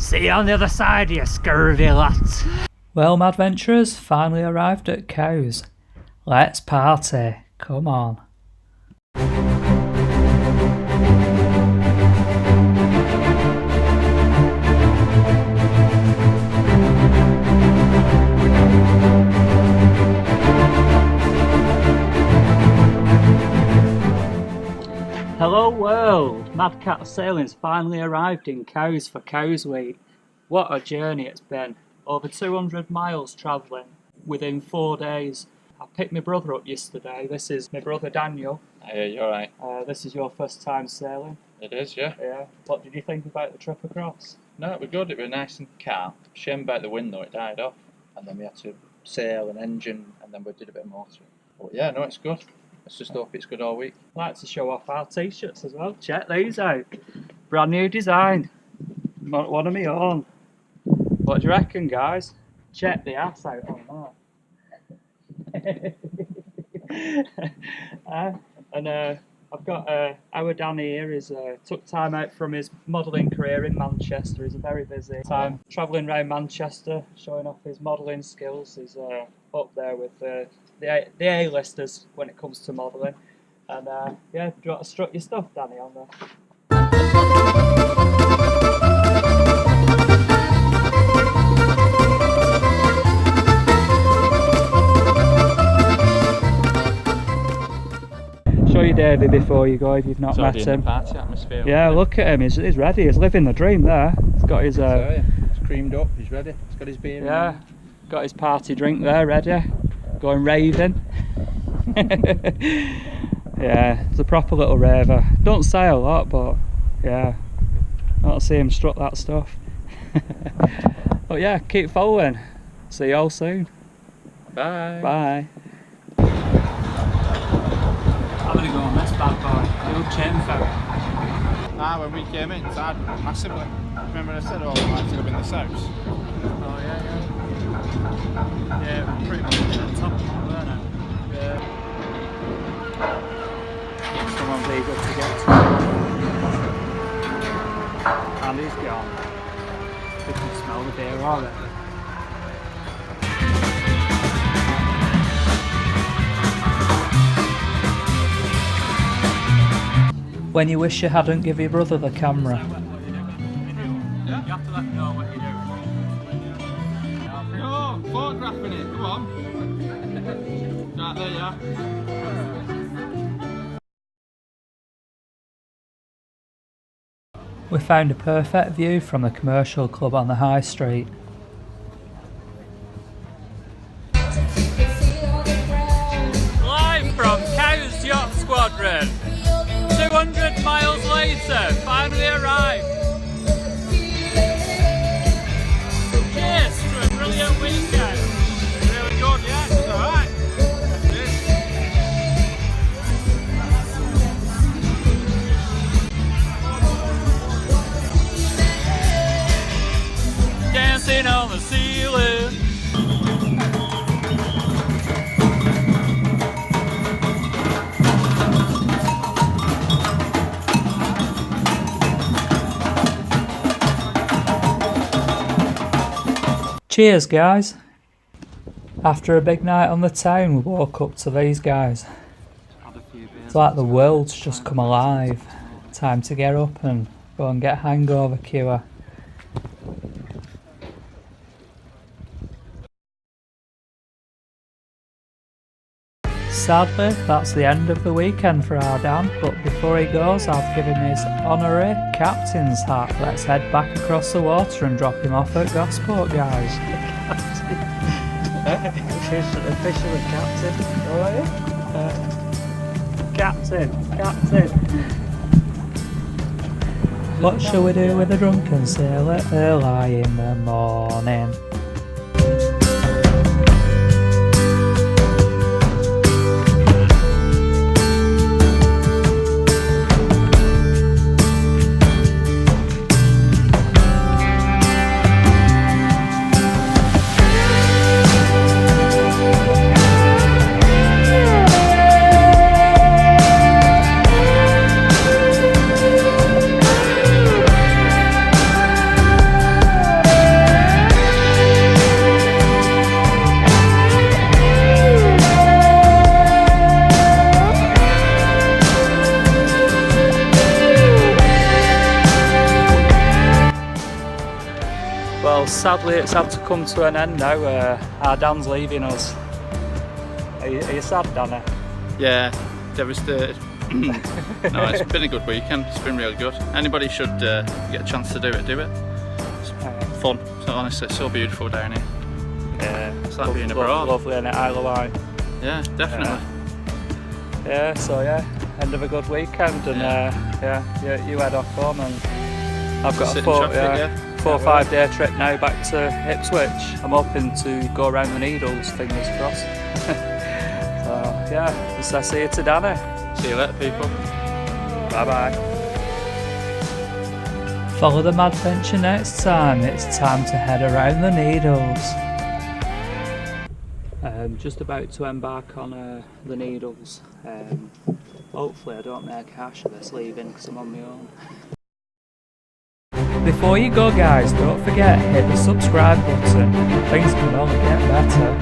See you on the other side, you scurvy lads. Well, Madventurers, finally arrived at Cowes. Let's party. Come on. Hello world! Madcat Sailing's finally arrived in Cowes for Cowes Week. What a journey it's been. Over 200 miles travelling within 4 days. I picked my brother up yesterday. This is my brother Daniel. Yeah, you're alright. This is your first time sailing? It is, yeah. Yeah. What did you think about the trip across? No, it was good. It was nice and calm. Shame about the wind though, it died off. And then we had to sail and engine and then we did a bit more to it. But yeah, no, it's good. Let's just hope it's good all week. I'd like to show off our t-shirts as well. Check these out. Brand new design. One of my own. What do you reckon, guys? Check the ass out on that. I've got our Danny here. He's took time out from his modelling career in Manchester. He's a very busy time travelling around Manchester, showing off his modelling skills. He's up there with the A-listers when it comes to modelling. And yeah, do you want to strut your stuff, Danny, on there? Show you Davey before you go if you've not met him. Party atmosphere. Yeah, look at him. He's ready. He's living the dream there. He's got his. He's creamed up. He's ready. He's got his beer. Yeah, got his party drink there ready. Going raving. Yeah, he's a proper little raver. Don't say a lot, but yeah, I want to see him strut that stuff. But yeah, keep following. See you all soon. Bye. Bye. I'm gonna go on this bad boy, the old chain ferry. When we came in, it's hard massively. Remember I said, oh, I like to go in the south? Oh yeah, yeah. Yeah, pretty much at the top of it, weren't it? Yeah. Someone's eager to get to. And he's gone. We can smell the beer already. When you wish you hadn't, give your brother the camera. You have to let me know what you do. Oh, photographing it, come on. Right there, yeah. We found a perfect view from the commercial club on the high street. Live from Cowes Yacht Squadron. 200 miles later, finally arrived. Cheers to a brilliant weekend. Really good, yeah, it's alright. Dancing on the ceiling. Cheers guys! After a big night on the town we woke up to these guys. It's like the world's just come alive. Time to get up and go and get hangover cure. Sadly, that's the end of the weekend for our Dan, but before he goes, I've given his honorary captain's hat. Let's head back across the water and drop him off at Gosport, guys. Officially captain. How are you? Captain. What shall we do with a drunken sailor early in the morning? Well, sadly it's had to come to an end now. Our Dan's leaving us. Are you sad, Danny? Yeah, devastated. No, it's been a good weekend. It's been really good. Anybody should get a chance to do it, do it. It's fun. So honestly, it's so beautiful down here. Yeah, it's like being abroad. Lovely, isn't it? Isle of Wight. Yeah, definitely. Yeah, so yeah, end of a good weekend, and you head off home, and I've got a 4 or 5 day trip now back to Ipswich. I'm hoping to go around the Needles, fingers crossed. So yeah, just I see you to Danny. See you later, people. Bye bye. Follow the Madventure next time. It's time to head around the Needles. Just about to embark on the Needles. Hopefully I don't make hash of this leaving because I'm on my own. Before you go guys, don't forget hit the subscribe button. Things can only get better.